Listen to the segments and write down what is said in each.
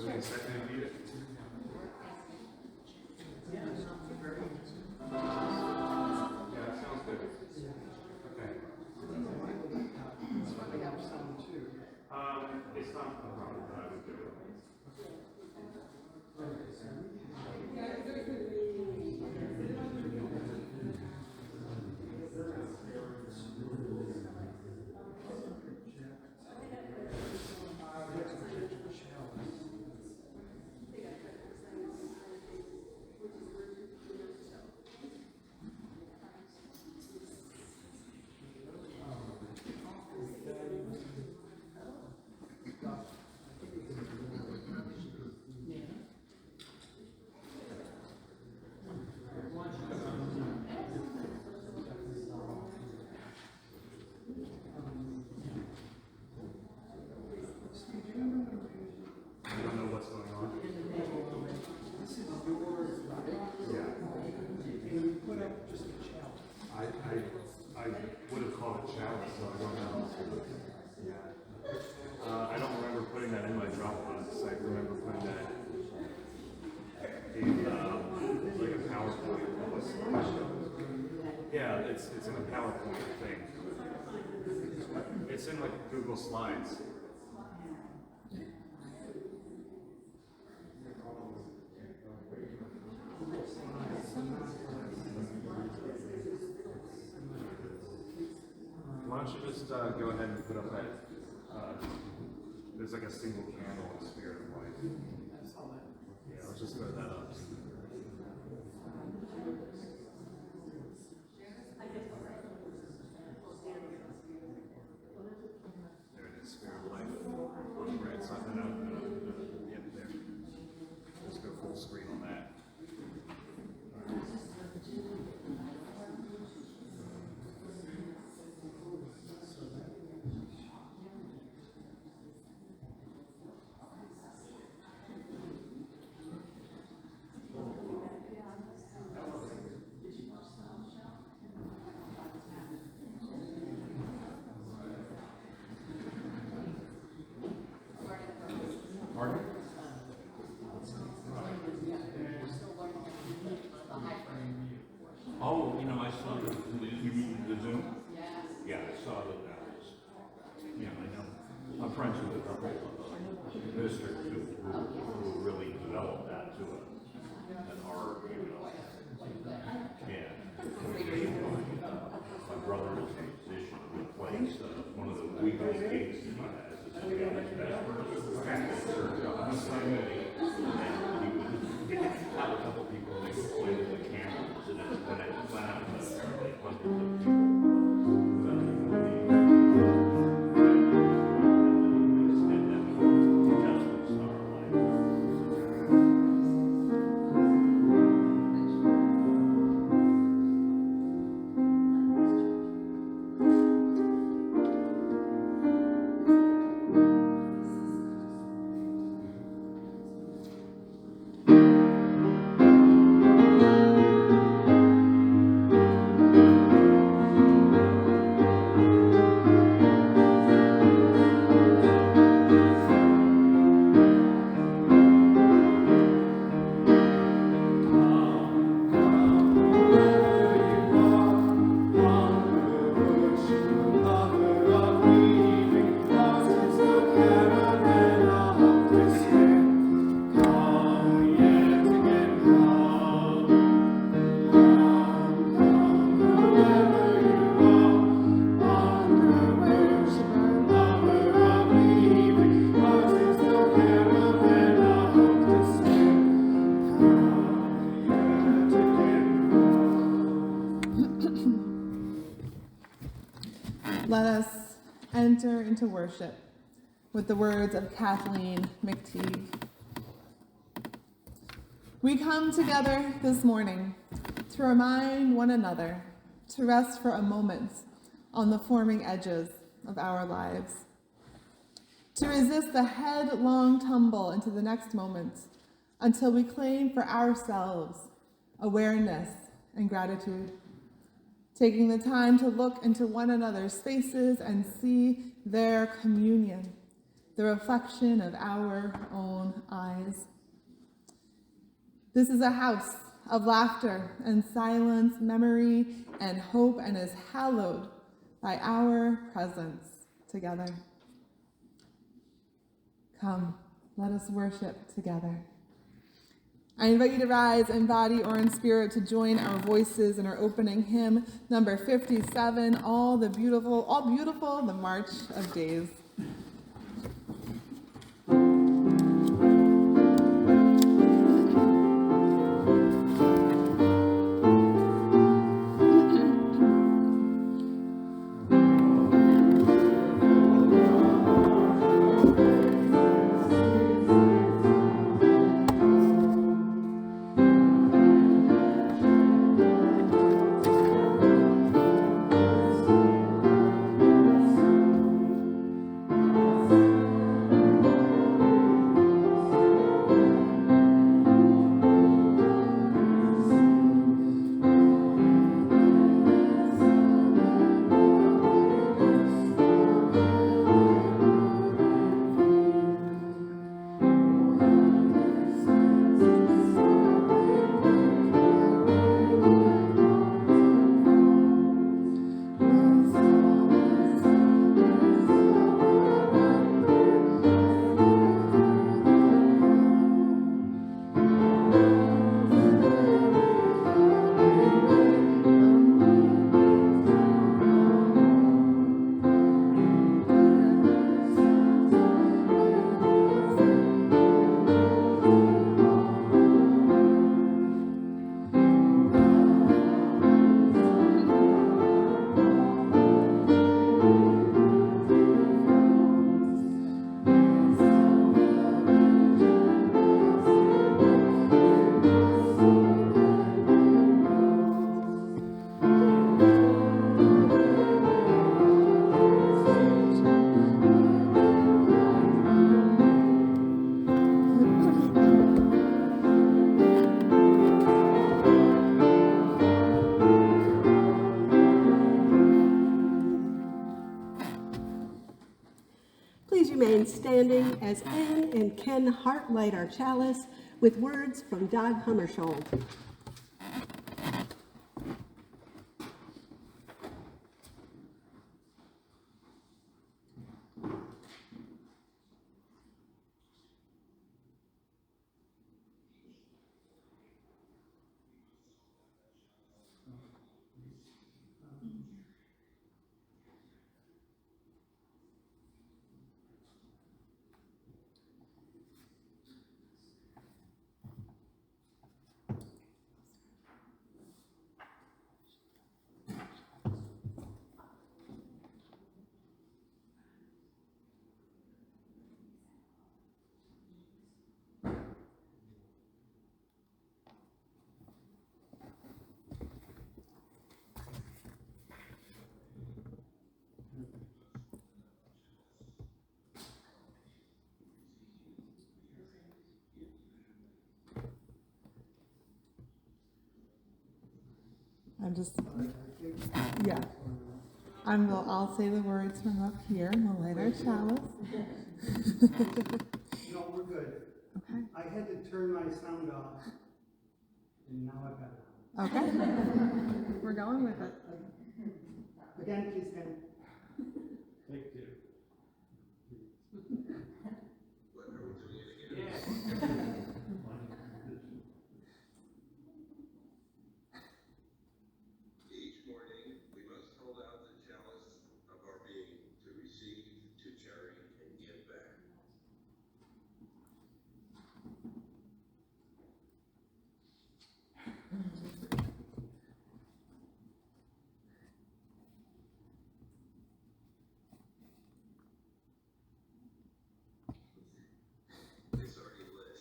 everything set and need it? Yeah, that sounds good. Okay. It's not a problem, but I would do it. I would have called it chalice, so I don't know. I don't remember putting that in my Dropbox. I remember putting that in like a PowerPoint. Yeah, it's in a PowerPoint thing. It's in like Google Slides. Why don't you just go ahead and put up that, there's like a single candle in Spirit of Life. Yeah, let's just throw that up. There it is, Spirit of Life. On the right side, no, yep, there. Let's go full screen on that. Pardon? Oh, you know, I saw the Zoom? Yeah, I saw that was, yeah, I know. I'm friends with a couple of ministers who really developed that to an art, you know. Yeah. My brother is a musician who plays one of the weekly gigs he has. It's his church on Sunday. And he would have a couple people and they would play with the cameras and then it went out to apparently hundreds of people. Let us enter into worship with the words of Kathleen McTeague. We come together this morning to remind one another to rest for a moment on the forming edges of our lives, to resist the headlong tumble into the next moment until we claim for ourselves awareness and gratitude, taking the time to look into one another's faces and see their communion the reflection of our own eyes. This is a house of laughter and silence, memory and hope, and is hallowed by our presence together. Come, let us worship together. I invite you to rise in body or in spirit to join our voices in our opening hymn, number 57, All Beautiful, the March of Days. Please remain standing as Anne and Ken Hart light our chalice with words from Dag Hammarskjöld. I'll say the words from up here, and we'll light our chalice. No, we're good. Okay. I had to turn my sound off, and now I've got it on. Okay. We're going with it. Again, please stand. Take two. Each morning, we must hold out the chalice of our being to receive, to carry, and give back. It's already lit.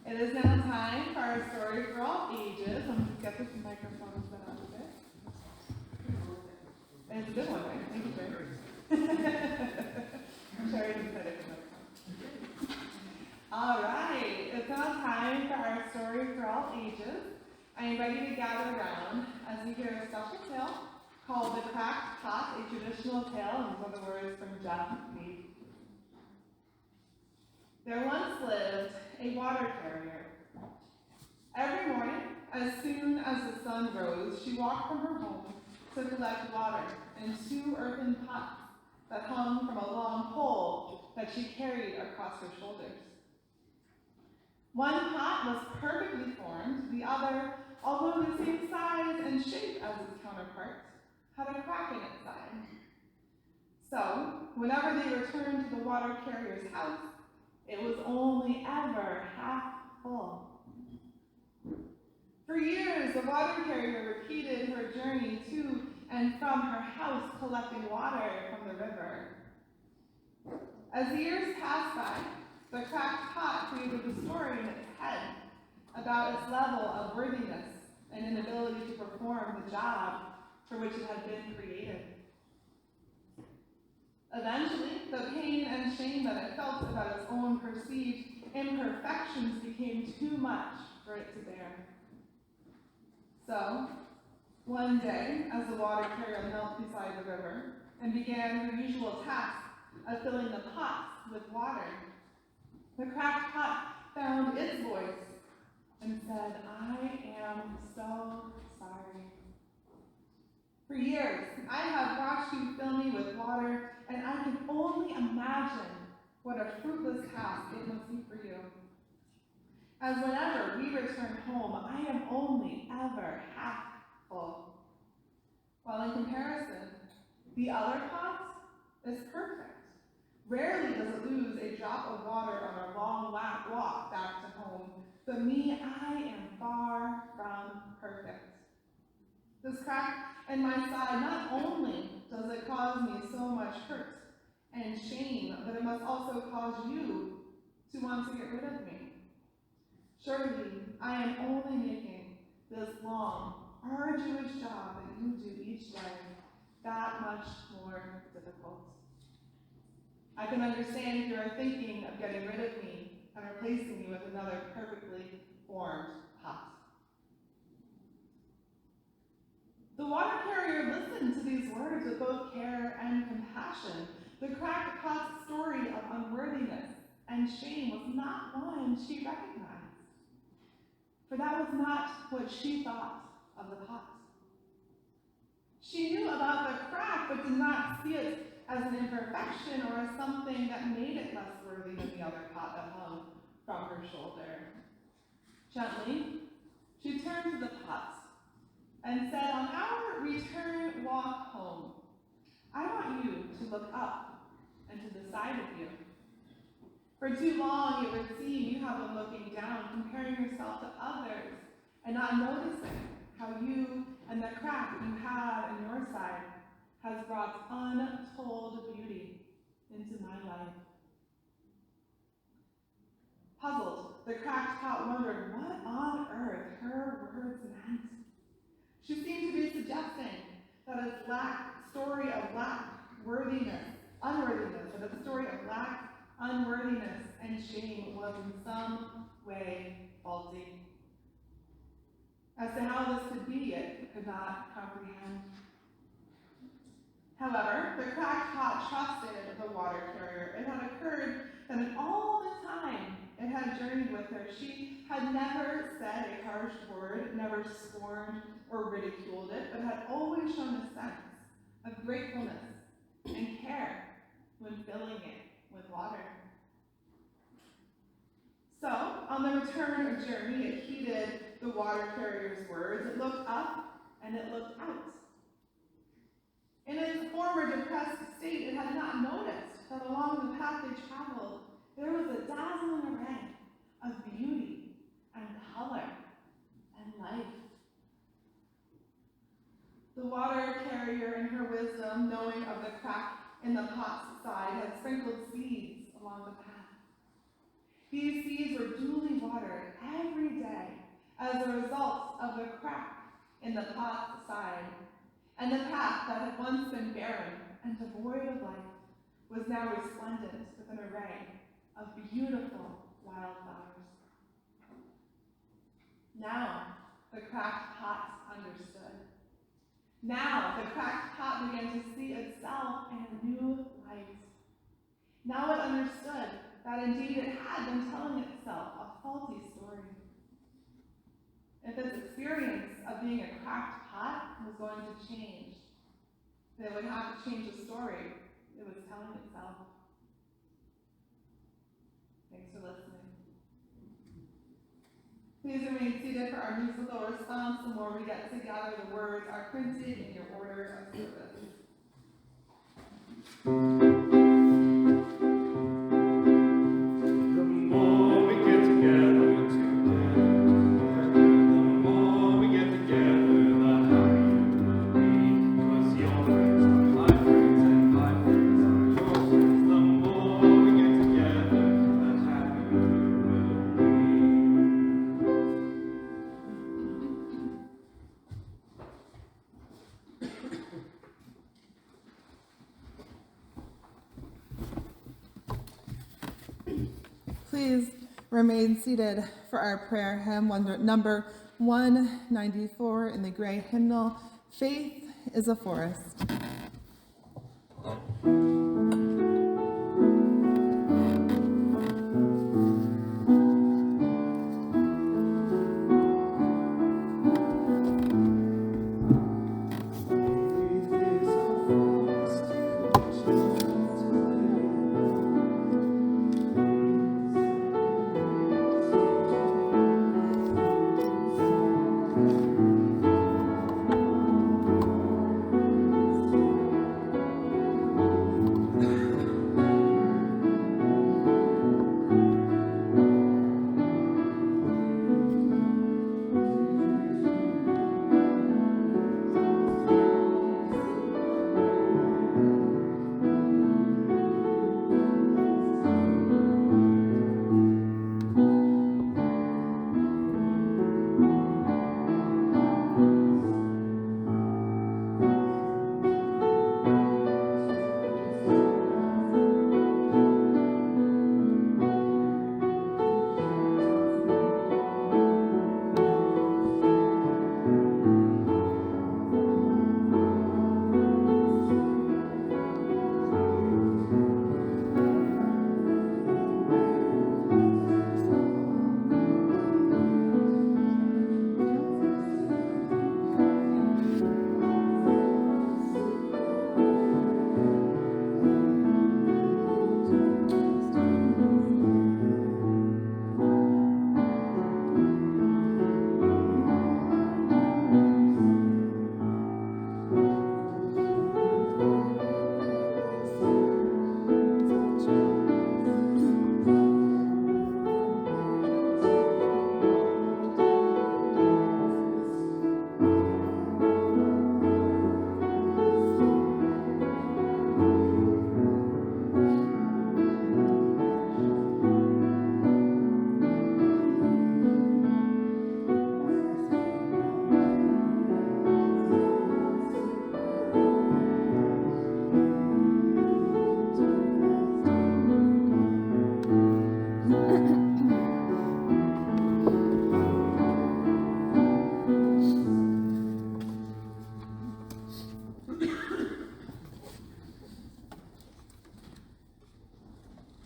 It is now time for our story for all ages. I'm going to get this microphone set up a bit. And it's a good one, right? Thank you, Sherry. Sherry just said it. All right, it's now time for our story for all ages. I invite you to gather around as we hear a special tale called The Cracked Pot, a traditional tale, and these are the words from Jeff Mead. There once lived a water carrier. Every morning, as soon as the sun rose, she walked from her home to collect water in 2 earthen pots that hung from a long pole that she carried across her shoulders. One pot was perfectly formed, the other, although the same size and shape as its counterpart, had a crack in its side. So, whenever they returned to the water carrier's house, it was only ever half full. For years, the water carrier repeated her journey to and from her house collecting water from the river. As the years passed by, the cracked pot created a story in its head about its level of worthiness and inability to perform the job for which it had been created. Eventually, the pain and shame that it felt about its own perceived imperfections became too much for it to bear. So, one day, as the water carrier knelt beside the river and began her usual task of filling the pots with water, the cracked pot found its voice and said, "I am so sorry. For years, I have watched you fill me with water, and I can only imagine what a fruitless task it must be for you. As whenever we return home, I am only ever half full. While in comparison, the other pot is perfect. Rarely does it lose a drop of water on our long walk back to home, but me, I am far from perfect. This crack in my side, not only does it cause me so much hurt and shame, but it must also cause you to want to get rid of me. Surely, I am only making this long, arduous job that you do each day that much more difficult. I can understand if you are thinking of getting rid of me and replacing me with another perfectly formed pot." The water carrier listened to these words with both care and compassion. The cracked pot's story of unworthiness and shame was not one she recognized, for that was not what she thought of the pot. She knew about the crack, but did not see it as an imperfection or as something that made it less worthy than the other pot that hung from her shoulder. Gently, she turned to the pot and said, "On our return walk home, I want you to look up and to the side of you. For too long, it would seem you have been looking down, comparing yourself to others, and not noticing how you and the crack you had in your side has brought untold beauty into my life." Puzzled, the cracked pot wondered what on earth her words meant. She seemed to be suggesting that its story of unworthiness, and shame was in some way faulty. As to how this could be, it could not comprehend. However, the cracked pot trusted the water carrier. It had occurred that in all the time it had journeyed with her, she had never said a harsh word, never scorned or ridiculed it, but had always shown a sense of gratefulness and care when filling it with water. So, on the return journey, it heeded the water carrier's words. It looked up and it looked out. In its former depressed state, it had not noticed that along the path they traveled, there was a dazzling array of beauty and color and life. The water carrier, in her wisdom, knowing of the crack in the pot's side, had sprinkled seeds along the path. These seeds were duly watered every day as a result of the crack in the pot's side, and the path that had once been barren and devoid of life was now resplendent with an array of beautiful wildflowers. Now the cracked pot understood. Now the cracked pot began to see itself in a new light. Now it understood that indeed it had been telling itself a faulty story. If its experience of being a cracked pot was going to change, then it would have to change the story it was telling itself. Thanks for listening. Please remain seated for our musical response. The more we get to gather, the words are printed in your order of service. Please remain seated for our prayer hymn, number 194 in the gray hymnal, Faith is a Forest.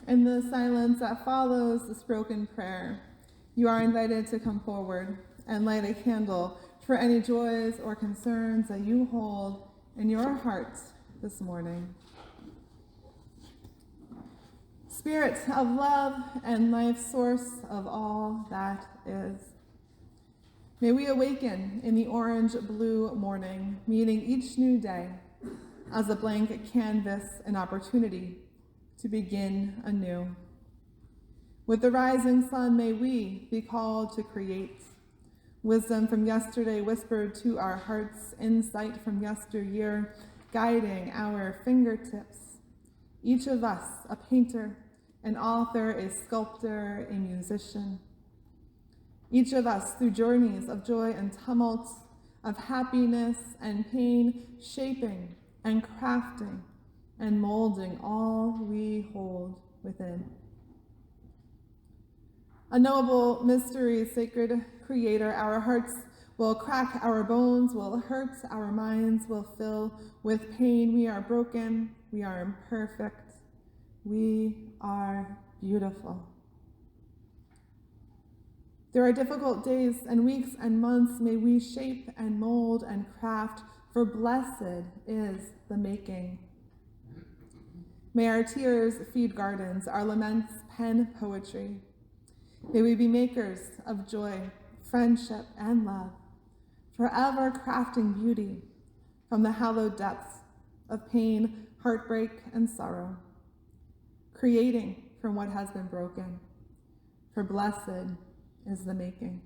In the silence that follows the spoken prayer, you are invited to come forward and light a candle for any joys or concerns that you hold in your hearts this morning. Spirit of love and life, source of all that is, may we awaken in the orange-blue morning, meeting each new day as a blank canvas, an opportunity to begin anew. With the rising sun, may we be called to create. Wisdom from yesterday whispered to our hearts, insight from yesteryear, guiding our fingertips. Each of us a painter, an author, a sculptor, a musician. Each of us, through journeys of joy and tumult, of happiness and pain, shaping and crafting and molding all we hold within. Unknowable mystery, sacred creator, our hearts will crack, our bones will hurt, our minds will fill with pain. We are broken, we are imperfect, we are beautiful. There are difficult days and weeks and months. May we shape and mold and craft, for blessed is the making. May our tears feed gardens, our laments pen poetry. May we be makers of joy, friendship, and love, forever crafting beauty from the hallowed depths of pain, heartbreak, and sorrow, creating from what has been broken, for blessed is the making.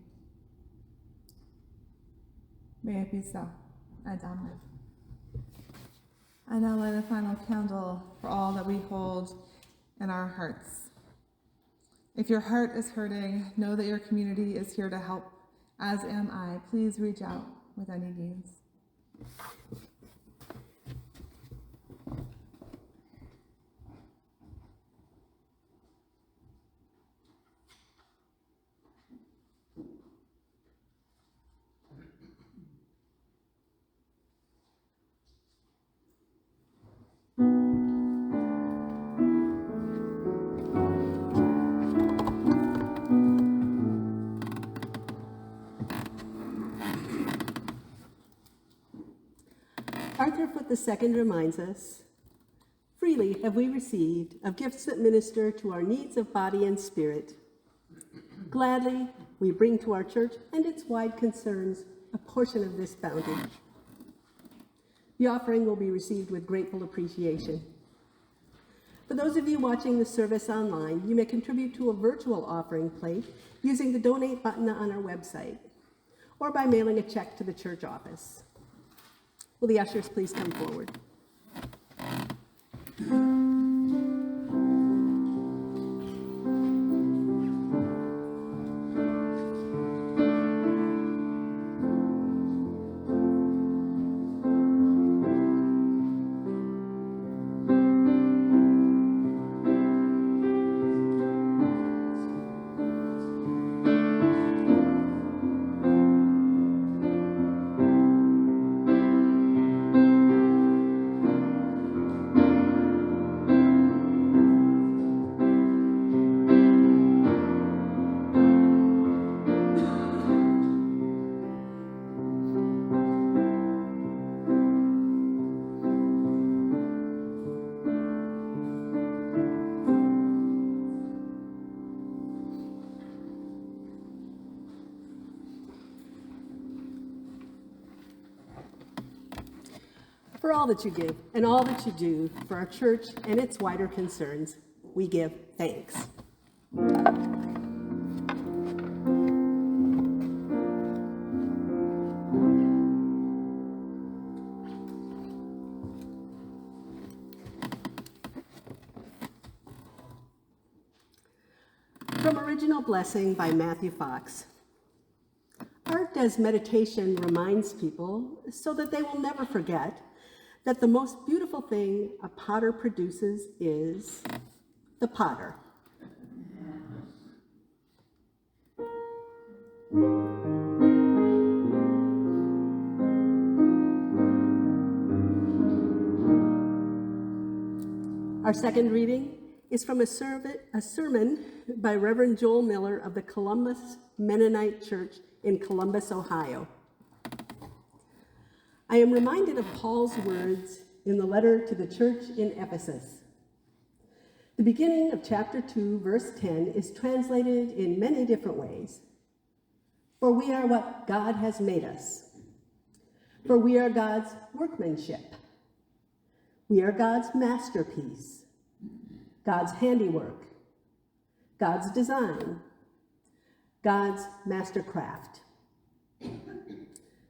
May it be so, and amen. I now light a final candle for all that we hold in our hearts. If your heart is hurting, know that your community is here to help, as am I. Please reach out with any needs. Arthur Foote II reminds us, freely have we received of gifts that minister to our needs of body and spirit. Gladly we bring to our church and its wide concerns a portion of this bounty. The offering will be received with grateful appreciation. For those of you watching the service online, you may contribute to a virtual offering plate using the donate button on our website, or by mailing a check to the church office. Will the ushers please come forward? For all that you give and all that you do for our church and its wider concerns, we give thanks. From Original Blessing by Matthew Fox. Art as meditation reminds people, so that they will never forget, that the most beautiful thing a potter produces is the potter. Our second reading is from a sermon by Reverend Joel Miller of the Columbus Mennonite Church in Columbus, Ohio. I am reminded of Paul's words in the letter to the church in Ephesus. The beginning of chapter 2, verse 10 is translated in many different ways. For we are what God has made us. For we are God's workmanship. We are God's masterpiece, God's handiwork, God's design, God's mastercraft.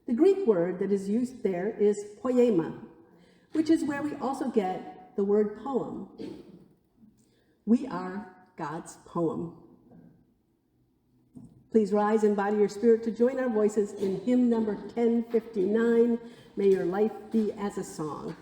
The Greek word that is used there is poema, which is where we also get the word poem. We are God's poem. Please rise and body your spirit to join our voices in hymn number 1059, May Your Life Be as a Song.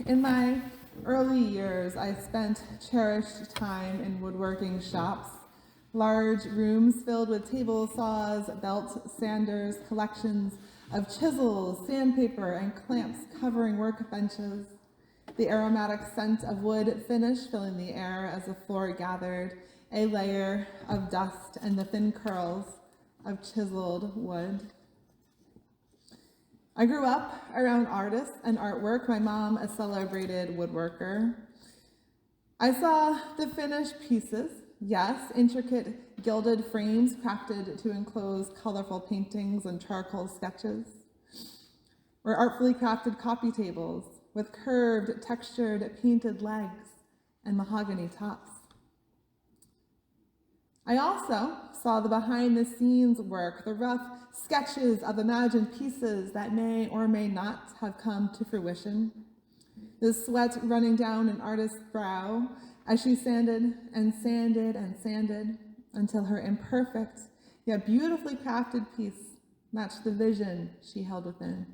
In my early years, I spent cherished time in woodworking shops, large rooms filled with table saws, belt sanders, collections of chisels, sandpaper, and clamps covering workbenches, the aromatic scent of wood finish filling the air as the floor gathered a layer of dust and the thin curls of chiseled wood. I grew up around artists and artwork, my mom a celebrated woodworker. I saw the finished pieces, yes, intricate gilded frames crafted to enclose colorful paintings and charcoal sketches, or artfully crafted coffee tables with curved, textured, painted legs and mahogany tops. I also saw the behind-the-scenes work, the rough sketches of imagined pieces that may or may not have come to fruition, the sweat running down an artist's brow as she sanded and sanded and sanded until her imperfect yet beautifully crafted piece matched the vision she held within.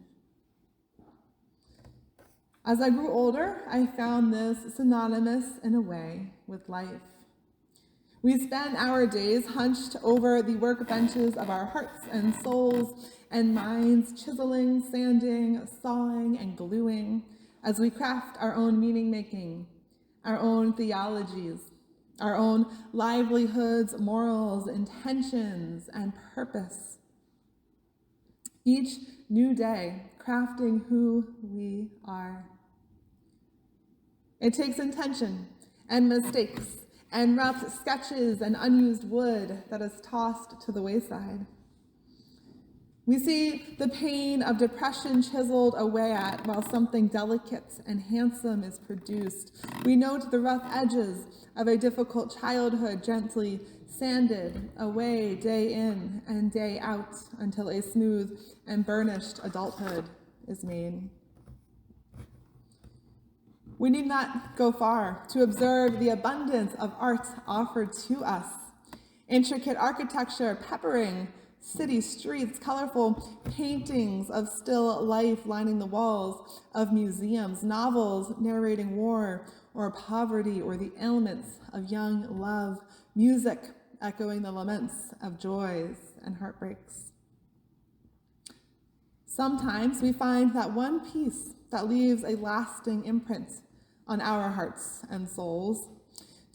As I grew older, I found this synonymous in a way with life. We spend our days hunched over the workbenches of our hearts and souls and minds, chiseling, sanding, sawing, and gluing as we craft our own meaning-making, our own theologies, our own livelihoods, morals, intentions, and purpose. Each new day, crafting who we are. It takes intention and mistakes and rough sketches and unused wood that is tossed to the wayside. We see the pain of depression chiseled away at while something delicate and handsome is produced. We note the rough edges of a difficult childhood gently sanded away day in and day out until a smooth and burnished adulthood is made. We need not go far to observe the abundance of art offered to us. Intricate architecture peppering city streets, colorful paintings of still life lining the walls of museums, novels narrating war or poverty or the ailments of young love, music echoing the laments of joys and heartbreaks. Sometimes we find that one piece that leaves a lasting imprint on our hearts and souls.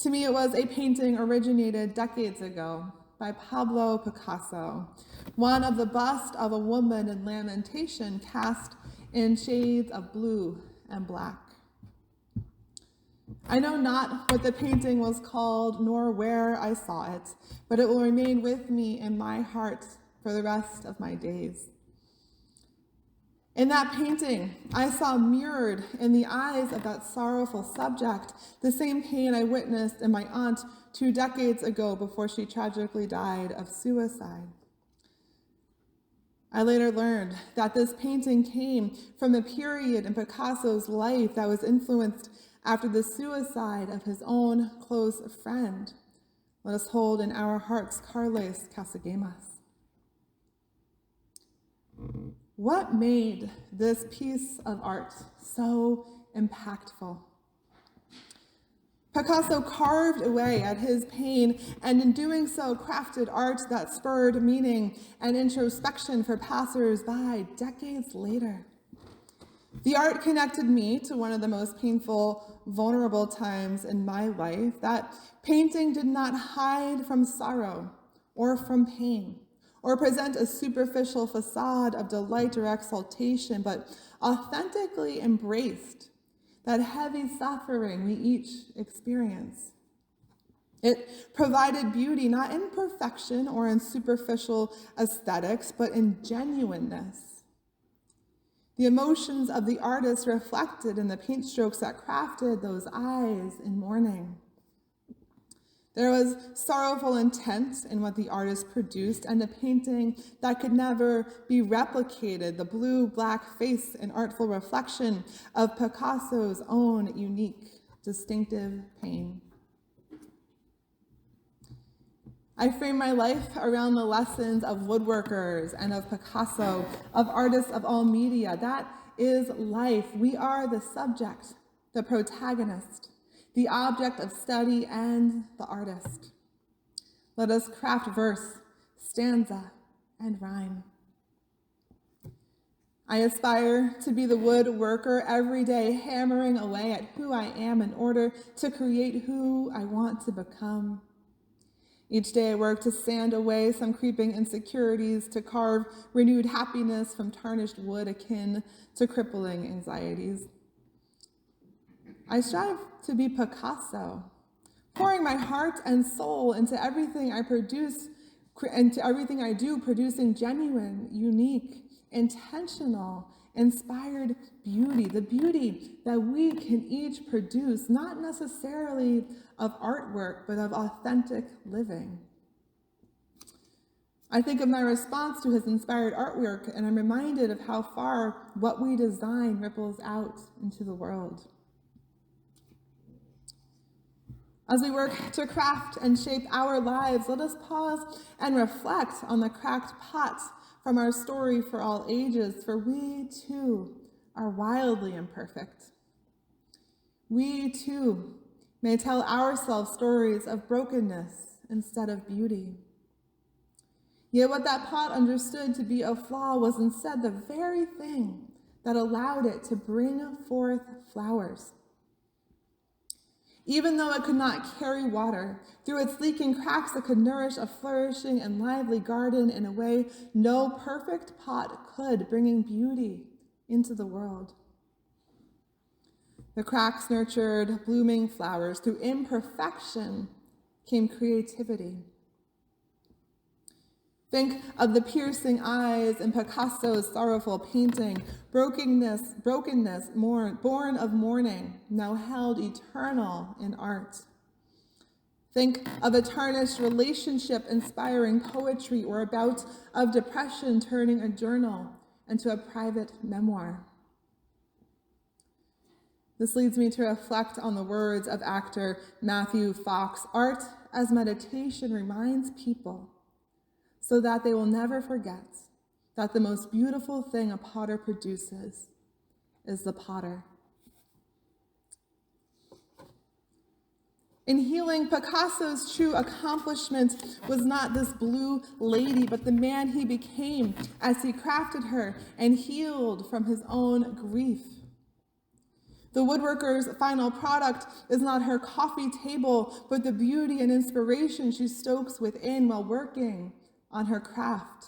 To me, it was a painting originated decades ago by Pablo Picasso, one of the bust of a woman in lamentation cast in shades of blue and black. I know not what the painting was called nor where I saw it, but it will remain with me in my heart for the rest of my days. In that painting, I saw mirrored in the eyes of that sorrowful subject the same pain I witnessed in my aunt 2 decades ago before she tragically died of suicide. I later learned that this painting came from a period in Picasso's life that was influenced after the suicide of his own close friend. Let us hold in our hearts Carles Casagemas. What made this piece of art so impactful? Picasso carved away at his pain, and in doing so crafted art that spurred meaning and introspection for passers-by decades later. The art connected me to one of the most painful, vulnerable times in my life. That painting did not hide from sorrow or from pain, or present a superficial facade of delight or exaltation, but authentically embraced that heavy suffering we each experience. It provided beauty not in perfection or in superficial aesthetics, but in genuineness. The emotions of the artist reflected in the paint strokes that crafted those eyes in mourning. There was sorrowful intent in what the artist produced, and a painting that could never be replicated, the blue-black face and artful reflection of Picasso's own unique, distinctive pain. I frame my life around the lessons of woodworkers and of Picasso, of artists of all media. That is life. We are the subject, the protagonist, the object of study, and the artist. Let us craft verse, stanza, and rhyme. I aspire to be the woodworker every day, hammering away at who I am in order to create who I want to become. Each day I work to sand away some creeping insecurities, to carve renewed happiness from tarnished wood akin to crippling anxieties. I strive to be Picasso, pouring my heart and soul into everything I produce, into everything I do, producing genuine, unique, intentional, inspired beauty, the beauty that we can each produce, not necessarily of artwork, but of authentic living. I think of my response to his inspired artwork, and I'm reminded of how far what we design ripples out into the world. As we work to craft and shape our lives, let us pause and reflect on the cracked pot from our story for all ages, for we too are wildly imperfect. We too may tell ourselves stories of brokenness instead of beauty. Yet what that pot understood to be a flaw was instead the very thing that allowed it to bring forth flowers. Even though it could not carry water, through its leaking cracks it could nourish a flourishing and lively garden in a way no perfect pot could, bringing beauty into the world. The cracks nurtured blooming flowers. Through imperfection came creativity. Think of the piercing eyes in Picasso's sorrowful painting, brokenness born of mourning, now held eternal in art. Think of a tarnished relationship inspiring poetry, or a bout of depression turning a journal into a private memoir. This leads me to reflect on the words of actor Matthew Fox. Art as meditation reminds people so that they will never forget that the most beautiful thing a potter produces is the potter. In healing, Picasso's true accomplishment was not this blue lady, but the man he became as he crafted her and healed from his own grief. The woodworker's final product is not her coffee table, but the beauty and inspiration she stokes within while working on her craft.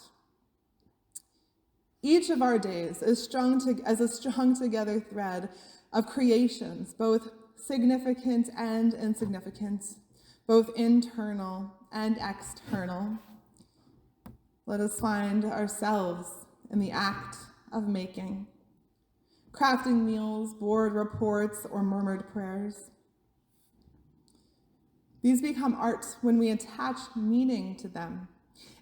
Each of our days is strung as a strung together thread of creations, both significant and insignificant, both internal and external. Let us find ourselves in the act of making, crafting meals, board reports, or murmured prayers. These become art when we attach meaning to them,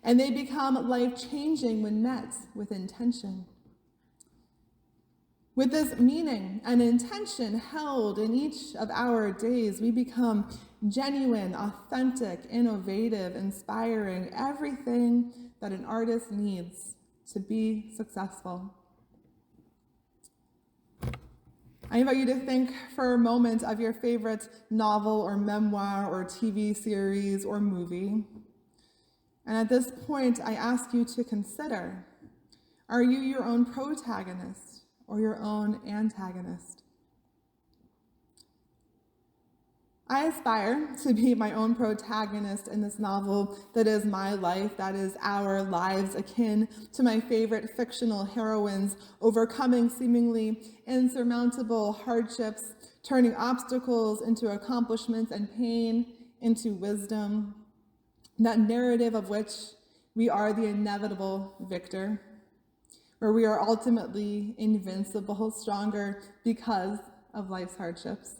and they become life-changing when met with intention. With this meaning and intention held in each of our days, we become genuine, authentic, innovative, inspiring, everything that an artist needs to be successful. I invite you to think for a moment of your favorite novel or memoir or TV series or movie. And at this point, I ask you to consider, are you your own protagonist or your own antagonist? I aspire to be my own protagonist in this novel that is my life, that is our lives, akin to my favorite fictional heroines, overcoming seemingly insurmountable hardships, turning obstacles into accomplishments and pain into wisdom, that narrative of which we are the inevitable victor, where we are ultimately invincible, stronger because of life's hardships.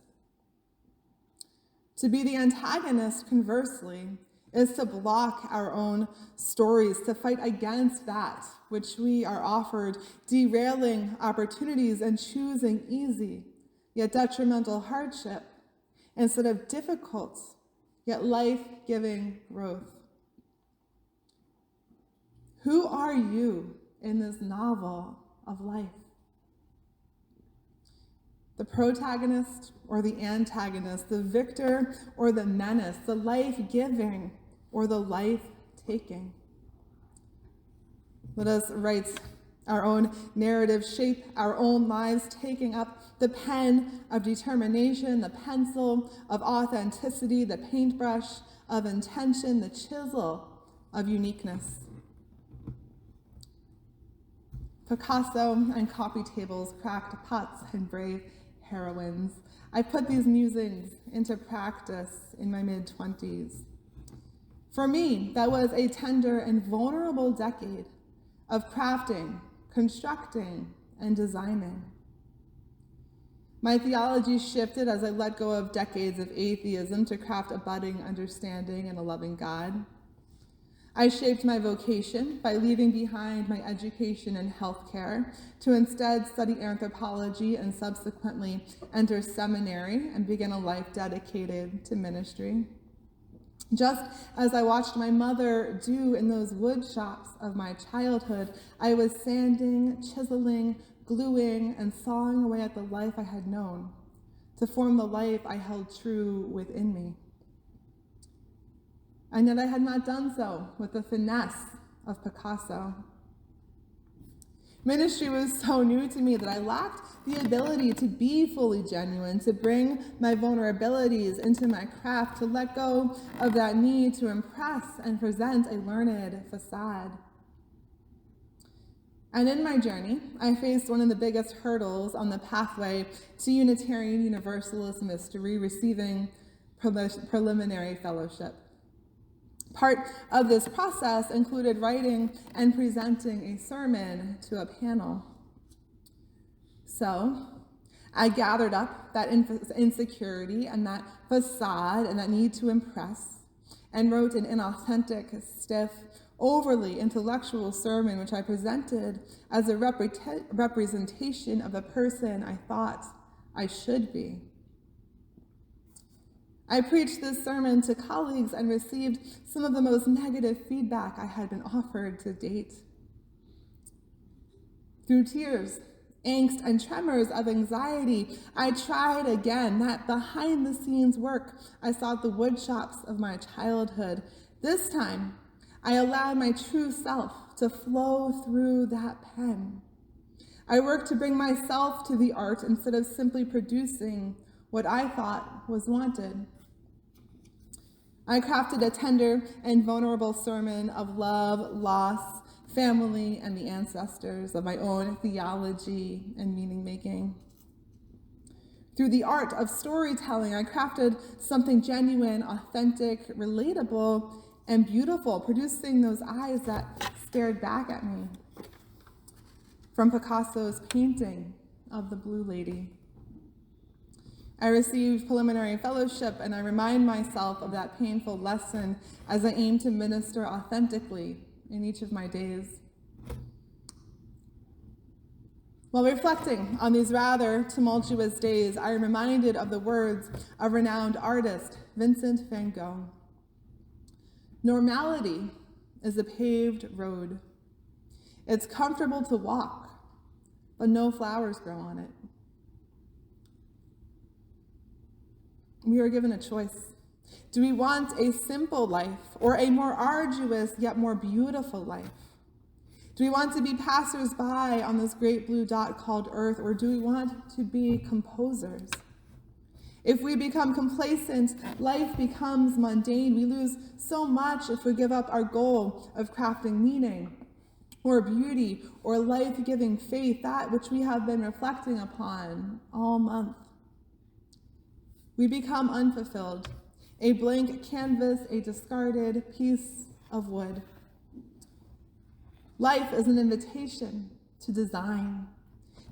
To be the antagonist, conversely, is to block our own stories, to fight against that which we are offered, derailing opportunities and choosing easy yet detrimental hardship instead of difficult yet life-giving growth. Who are you in this novel of life? The protagonist or the antagonist, the victor or the menace, the life-giving or the life-taking. Let us write our own narrative, shape our own lives, taking up the pen of determination, the pencil of authenticity, the paintbrush of intention, the chisel of uniqueness. Picasso and coffee tables, cracked pots and brave heroines. I put these musings into practice in my mid-20s. For me, that was a tender and vulnerable decade of crafting, constructing, and designing. My theology shifted as I let go of decades of atheism to craft a budding understanding and a loving God. I shaped my vocation by leaving behind my education in healthcare to instead study anthropology and subsequently enter seminary and begin a life dedicated to ministry. Just as I watched my mother do in those wood shops of my childhood, I was sanding, chiseling, gluing, and sawing away at the life I had known to form the life I held true within me. And yet I had not done so with the finesse of Picasso. Ministry was so new to me that I lacked the ability to be fully genuine, to bring my vulnerabilities into my craft, to let go of that need to impress and present a learned facade. And in my journey, I faced one of the biggest hurdles on the pathway to Unitarian Universalist mystery, receiving preliminary fellowship. Part of this process included writing and presenting a sermon to a panel. So I gathered up that insecurity and that facade and that need to impress and wrote an inauthentic, stiff, overly intellectual sermon which I presented as a representation of the person I thought I should be. I preached this sermon to colleagues and received some of the most negative feedback I had been offered to date. Through tears, angst, and tremors of anxiety, I tried again that behind-the-scenes work I saw at the wood shops of my childhood. This time, I allowed my true self to flow through that pen. I worked to bring myself to the art instead of simply producing what I thought was wanted. I crafted a tender and vulnerable sermon of love, loss, family, and the ancestors, of my own theology and meaning-making. Through the art of storytelling, I crafted something genuine, authentic, relatable, and beautiful, producing those eyes that stared back at me. From Picasso's painting of the Blue Lady. I received preliminary fellowship, and I remind myself of that painful lesson as I aim to minister authentically in each of my days. While reflecting on these rather tumultuous days, I am reminded of the words of renowned artist Vincent van Gogh. Normality is a paved road. It's comfortable to walk, but no flowers grow on it. we are given a choice. Do we want a simple life or a more arduous yet more beautiful life? Do we want to be passers-by on this great blue dot called Earth, or do we want to be composers? If we become complacent, life becomes mundane. We lose so much if we give up our goal of crafting meaning or beauty or life-giving faith, that which we have been reflecting upon all month. We become unfulfilled, a blank canvas, a discarded piece of wood. Life is an invitation to design,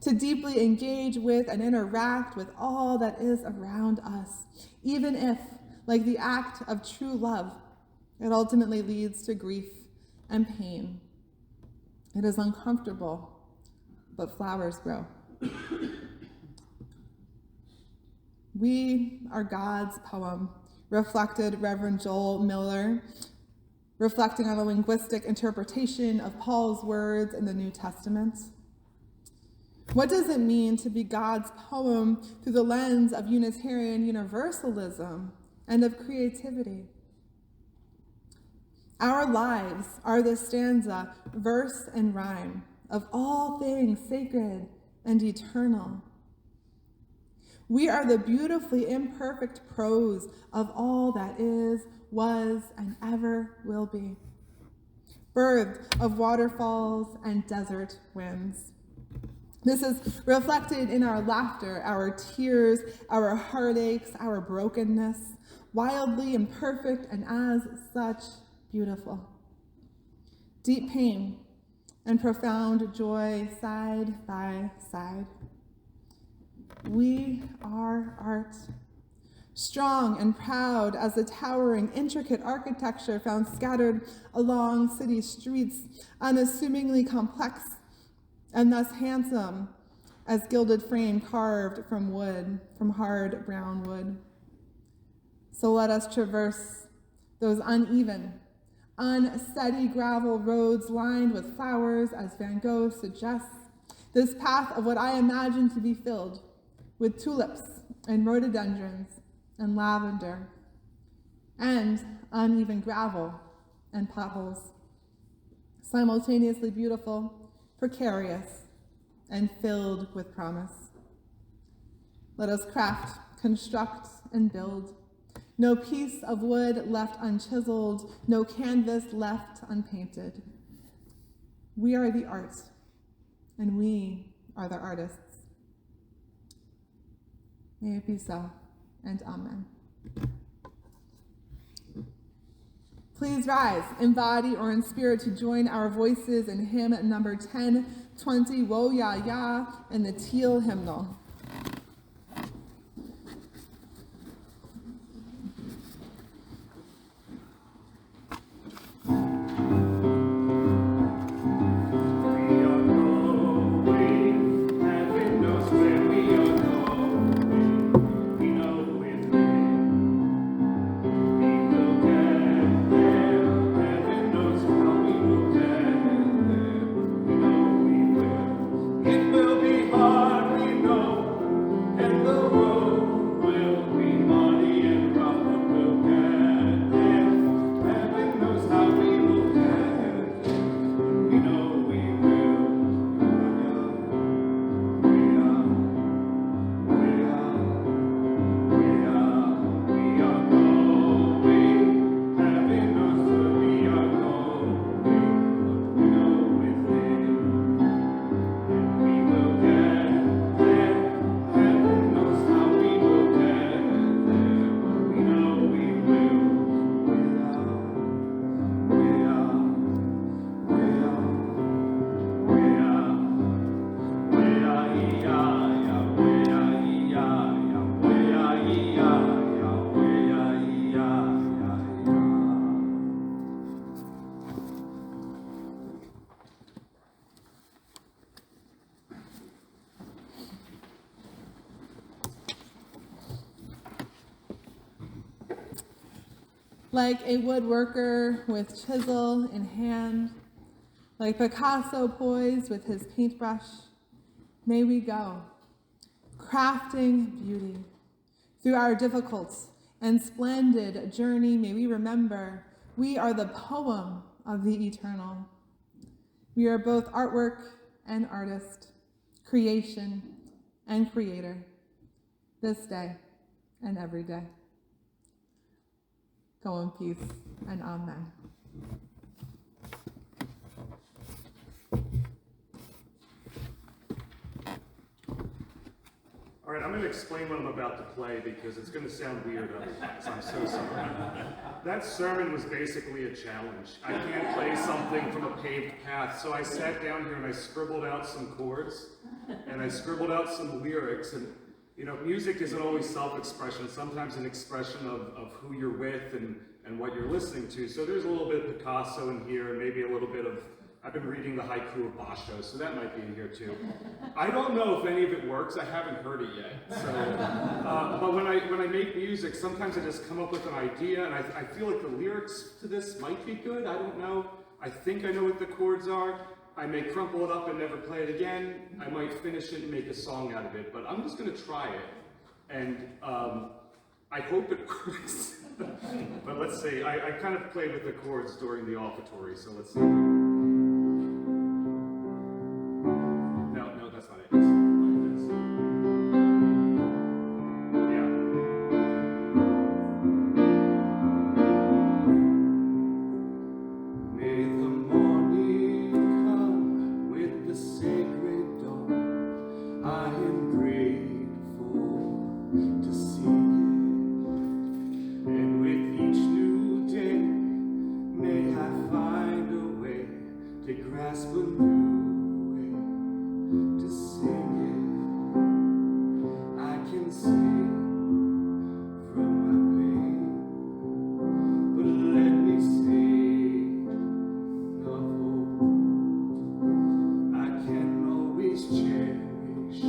to deeply engage with and interact with all that is around us, even if, like the act of true love, it ultimately leads to grief and pain. It is uncomfortable, but flowers grow. We are God's poem, reflected Reverend Joel Miller, reflecting on a linguistic interpretation of Paul's words in the New Testament. What does it mean to be God's poem through the lens of Unitarian Universalism and of creativity? Our lives are the stanza, verse and rhyme of all things sacred and eternal. We are the beautifully imperfect prose of all that is, was, and ever will be, birthed of waterfalls and desert winds. This is reflected in our laughter, our tears, our heartaches, our brokenness, wildly imperfect and as such beautiful. Deep pain and profound joy side by side. We are art, strong and proud as the towering, intricate architecture found scattered along city streets, unassumingly complex and thus handsome as gilded frame carved from wood, from hard brown wood. So let us traverse those uneven, unsteady gravel roads lined with flowers, as Van Gogh suggests, this path of what I imagine to be filled with tulips and rhododendrons and lavender, and uneven gravel and potholes, simultaneously beautiful, precarious, and filled with promise. Let us craft, construct, and build. No piece of wood left unchiseled, no canvas left unpainted. We are the art, and we are the artists. May it be so, and amen. Please rise in body or in spirit to join our voices in hymn number 1020, Wo Ya Ya, in the Teal hymnal. Like a woodworker with chisel in hand, like Picasso poised with his paintbrush, may we go, crafting beauty Through our difficult and splendid journey, may we remember we are the poem of the eternal. We are both artwork and artist, creation and creator, this day and every day. Go in peace and amen. All right, I'm going to explain what I'm about to play because it's going to sound weird otherwise. I'm so sorry. That sermon was basically a challenge. I can't play something from a paved path, so I sat down here and I scribbled out some chords and I scribbled out some lyrics. And you know, music isn't always self-expression, sometimes an expression of who you're with and what you're listening to. So there's a little bit of Picasso in here and maybe a little bit of, I've been reading the haiku of Basho, so that might be in here too. I don't know if any of it works, I haven't heard it yet. So, but when I make music, sometimes I just come up with an idea and I feel like the lyrics to this might be good, I don't know. I think I know what the chords are. I may crumple it up and never play it again. I might finish it and make a song out of it, but I'm just gonna try it. And I hope it works. But let's see, I kind of played with the chords during the offertory, so let's see. No, that's not it. It's like this. Yeah. May the morning come with the sacred dawn. I am grateful to see it. And with each new day, may I find a way to grasp a new way to sing it. I can sing from my pain, but let me sing of hope. I can always cherish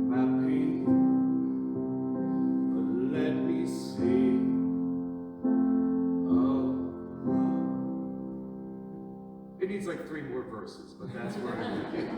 my pain, but let me sing of love. It needs like 3 more verses, but that's where I'm going.